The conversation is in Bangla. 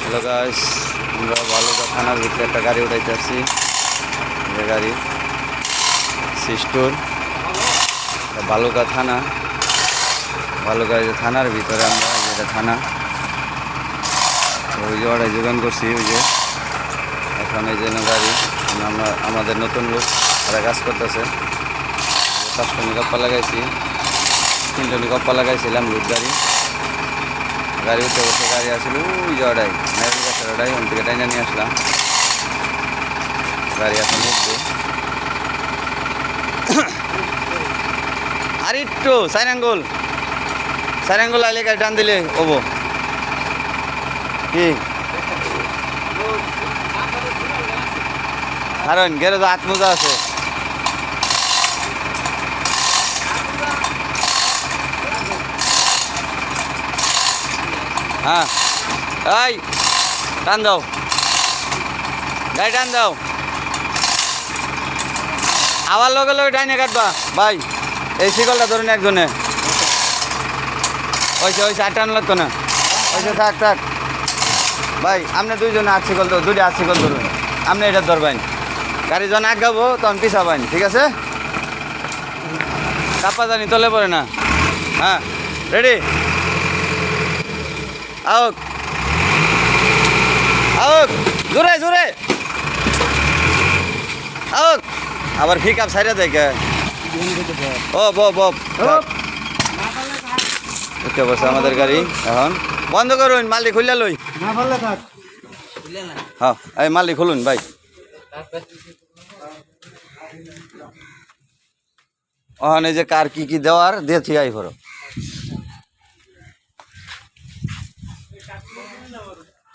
হ্যালো গাইস, আমরা বালুকা থানার ভিতরে একটা গাড়ি উঠাইতে আসছি। যে গাড়ি সিস্টোর বালুকা থানা, বালুকা যে থানার ভিতরে আমরা যেটা থানা, ওই যে অর্ডার যোগান করছি। ওই যে এখন এই জন্য গাড়ি আমরা আমাদের নতুন লোক তারা কাজ করতেছে। 5টা নিকপ্পা লাগাইছি, 3টা নিকপ্পা লাগাইছিলাম লুট গাড়ি। গাড়ি উঠে বসে গাড়ি আসলে ওই যে অর্ডাই মেরুল গাছের অর্ডাই ওন থেকে টাইনা নিয়ে আসলাম। গাড়ি এখন উঠবে আর একটু সাইন আঙ্গুল আইলে গাড়ি টান দিলে ওবো কি কারণ গেলে তো আত্মজা আছে। হ্যাঁ এই টান দাও, গাড়ি টান দাও। আবার লগে লগে টাইনে কাটবা ভাই। এই শিকলটা ধরুন একজনে ওইসে আর টান লাগতো না। ওইসে থাক ভাই, আপনি দুইজনে 8 শিকল ধরুন, 2টা 8 শিকল ধরুন। আপনি এটা ধরবেন, গাড়ি যখন আগাবো তখন পিছাবেন, ঠিক আছে? চাপা জানি তলে পড়ে না। হ্যাঁ রেডি, আউক জোরে আউক। আবার পিক আপ সাইডে দেখে ও উঠে বসে আমাদের গাড়ি। এখন বন্ধ করুন, মালিক খুললে লই। হ্যাঁ এই মালিক খুলুন ভাই। ওখানে যে কার কি দেওয়ার দিয়ে থিয়াই করো।